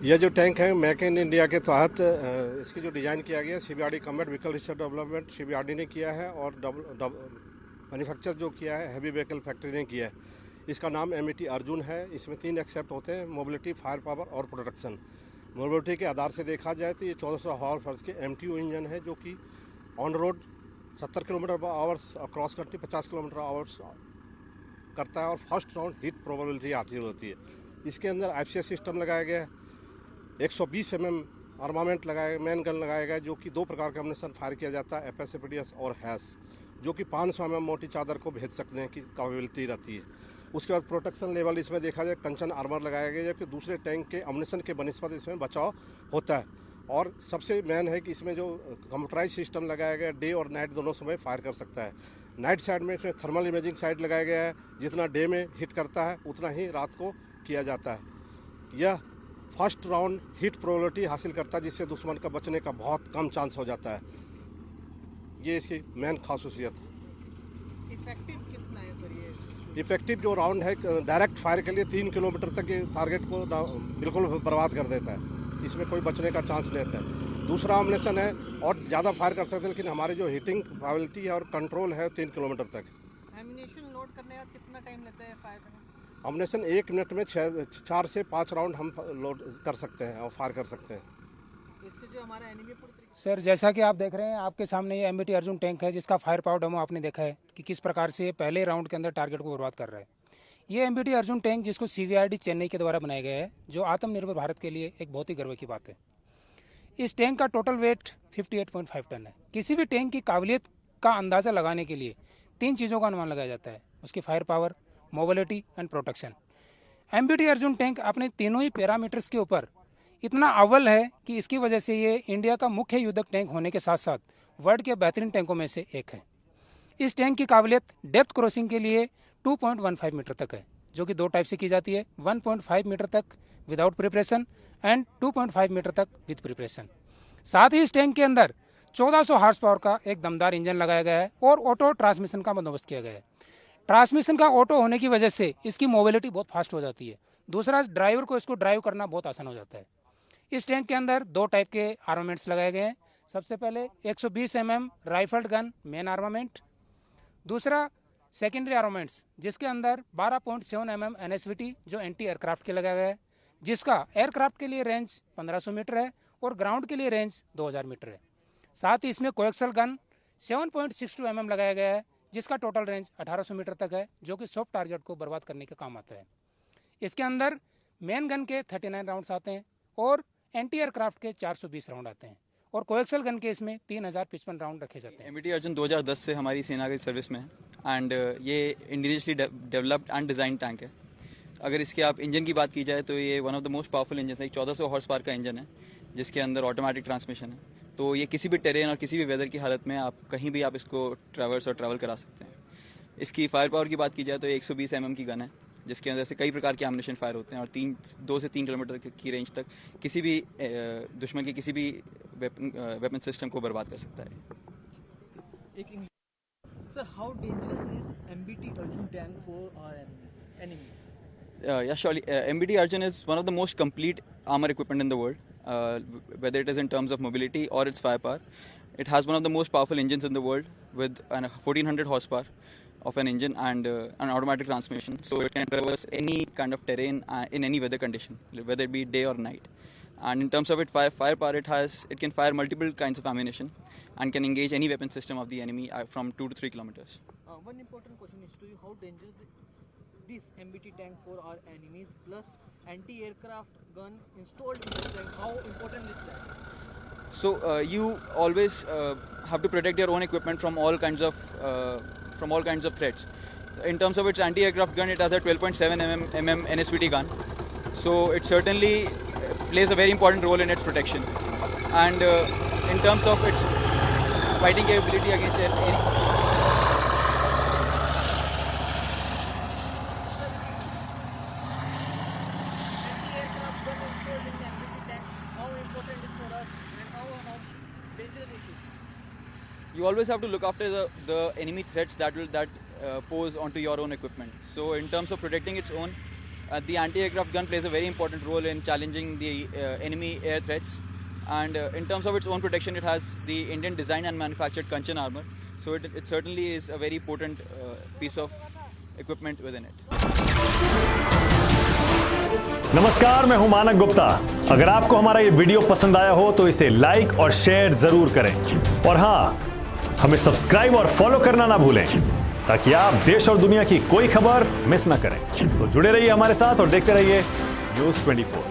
यह जो टैंक है मेक इन इंडिया के तहत इसकी जो डिज़ाइन किया गया सीबीआरडी कॉम्बैट व्हीकल रिसर्च डेवलपमेंट सीबीआरडी ने किया है और मैन्युफैक्चर जो किया है हैवी व्हीकल फैक्ट्री ने किया है। इसका नाम एमईटी अर्जुन है। इसमें 3 एक्सेप्ट होते हैं, मोबिलिटी, फायर पावर और प्रोडक्शन। मोबिलिटी के आधार से देखा जाए तो ये 1400 हॉर्स के एमटीयू इंजन है जो कि ऑन रोड 70 किलोमीटर आवर्स और क्रॉस कंट्री 50 किलोमीटर आवर्स करता है और फर्स्ट राउंड हिट प्रोबेबिलिटी आती होती है। इसके अंदर एफसीएस सिस्टम लगाया गया है, 120 आर्मामेंट लगाया, मैन गन लगाया गया जो कि 2 प्रकार का एम्यूनेशन फायर किया जाता है, एफएसएपीडीएस और हैस, जो कि 500 मोटी चादर को भेज सकने की कैपेबिलिटी रहती है। उसके बाद प्रोटेक्शन लेवल इसमें देखा जाए कंचन आर्मर लगाया गया जबकि दूसरे टैंक के एम्यूनेशन के बनिस्पत इसमें बचाव होता है। और सबसे मेन है कि इसमें जो कंप्यूटराइज सिस्टम लगाया गया डे और नाइट दोनों समय फायर कर सकता है। नाइट साइड में इसमें थर्मल इमेजिंग साइड लगाया गया है, जितना डे में हिट करता है उतना ही रात को किया जाता है। यह फर्स्ट राउंड हिट प्रोबेबिलिटी हासिल करता है जिससे दुश्मन का बचने का बहुत कम चांस हो जाता है। ये इसकी मेन खासियत। इफेक्टिव कितना है सर ये? इफेक्टिव जो राउंड है डायरेक्ट फायर के लिए 3 किलोमीटर तक ये टारगेट को बिल्कुल बर्बाद कर देता है, इसमें कोई बचने का चांस नहीं रहता है। दूसरा एम्यूनेशन है और ज़्यादा फायर कर सकते हैं, लेकिन हमारी जो हिटिंग कैपेबिलिटी है और कंट्रोल है 3 किलोमीटर तक। एम्यूनेशन लोड करने का कितना टाइम लेता है फायर करने? एम्यूनेशन 1 मिनट में 4 से 5 राउंड हम लोड कर सकते हैं और फायर कर सकते हैं। इससे जो हमारा एनिमी सर, जैसा कि आप देख रहे हैं आपके सामने ये एमबीटी अर्जुन टैंक है जिसका फायर पावर डेमो आपने देखा है कि किस प्रकार से ये पहले राउंड के अंदर टारगेट को बर्बाद कर रहा है। ये एमबीटी अर्जुन टैंक जिसको सीवीआरडी चेन्नई के द्वारा बनाया गया है, जो आत्मनिर्भर भारत के लिए एक बहुत ही गर्व की बात है। इस टैंक का टोटल वेट 58.5 टन है। किसी भी टैंक की काबिलियत का अंदाज़ा लगाने के लिए 3 चीज़ों का अनुमान लगाया जाता है, उसकी fire power, mobility and protection. MBT Arjun tank अपने तीनों ही पैरामीटर्स के ऊपर इतना अव्वल है कि इसकी वजह से ये इंडिया का मुख्य युद्धक टैंक होने के साथ साथ वर्ल्ड के बेहतरीन टैंकों में से एक है। इस टैंक की काबिलियत डेप्थ क्रॉसिंग के लिए 2.15 मीटर तक है, जो कि 2 टाइप से की जाती है, 1.5 मीटर तक विदाउट प्रिपरेशन एंड 2.5 मीटर तक विद प्रिपरेशन। साथ ही इस टैंक के अंदर 1400 हॉर्स पावर का एक दमदार इंजन लगाया गया है और ऑटो ट्रांसमिशन का बंदोबस्त किया गया है। ट्रांसमिशन का ऑटो होने की वजह से इसकी मोबिलिटी बहुत फास्ट हो जाती है। दूसरा, ड्राइवर को इसको ड्राइव करना बहुत आसान हो जाता है। इस टैंक के अंदर 2 टाइप के आर्मामेंट्स लगाए गए हैं। सबसे पहले 120 राइफल्ड गन मेन आर्मामेंट, दूसरा सेकेंडरी आर्मामेंट्स जिसके अंदर 12.7 एनएसवीटी जो एंटी एयरक्राफ्ट के लगाया गया है, जिसका एयरक्राफ्ट के लिए रेंज 1500 मीटर है और ग्राउंड के लिए रेंज 2000 मीटर है। साथ ही इसमें कोएक्सल गन 7.62 लगाया गया है जिसका टोटल रेंज 1800 मीटर तक है, जो कि सॉफ्ट टारगेट को बर्बाद करने के काम आता है। इसके अंदर मेन गन के 39 राउंड्स आते हैं और एंटी एयरक्राफ्ट के 420 राउंड आते हैं और कोएक्सल गन के इसमें 3055 राउंड रखे जाते हैं। एमबीटी अर्जुन 2010 से हमारी सेना की सर्विस में है एंड ये indigenously developed and design tank है। अगर इसके आप इंजन की बात की जाए तो ये one of the most powerful engine है। एक 1400 हॉर्स पावर का इंजन है जिसके अंदर ऑटोमेटिक ट्रांसमिशन है, तो ये किसी भी टेरेन और किसी भी वेदर की हालत में आप कहीं भी आप इसको ट्रैवल करा सकते हैं। इसकी फायर पावर की बात की जाए तो 120 की गन है जिसके अंदर से कई प्रकार के एम्यूनेशन फायर होते हैं और 2 से 3 किलोमीटर की रेंज तक किसी भी दुश्मन की किसी भी वेपन सिस्टम को बर्बाद कर सकता है। Sir, how dangerous is MBT Arjun tank for our enemies? Yeah, surely. MBT Arjun is one of the most complete armor equipment in the world, whether it is in terms of mobility or its firepower. It has one of the most powerful engines in the world with 1400 horsepower of an engine and an automatic transmission. So it can traverse any kind of terrain in any weather condition, whether it be day or night. And in terms of its firepower, it can fire multiple kinds of ammunition and can engage any weapon system of the enemy from 2 to 3 kilometers. One important question is to you: how dangerous this MBT tank for our enemies, plus anti-aircraft gun installed in this tank? How important is that? So you always have to protect your own equipment from all kinds of threats. In terms of its anti-aircraft gun, it has a 12.7 mm NSVT gun, so it certainly plays a very important role in its protection. And in terms of its fighting capability against any you always have to look after the enemy threats that pose onto your own equipment. So in terms of protecting its own, The anti-aircraft gun plays a very important role in challenging the enemy air threats. And in terms of its own protection, it has the Indian designed and manufactured Kanchan armor. So it certainly is a very potent piece of equipment within it. नमस्कार, मैं हूं मानक गुप्ता। अगर आपको हमारा ये video पसंद आया हो तो इसे लाइक और शेयर जरूर करें, और हाँ, हमें सब्सक्राइब और फॉलो करना ना भूलें ताकि आप देश और दुनिया की कोई खबर मिस ना करें। तो जुड़े रहिए हमारे साथ और देखते रहिए न्यूज़ 24।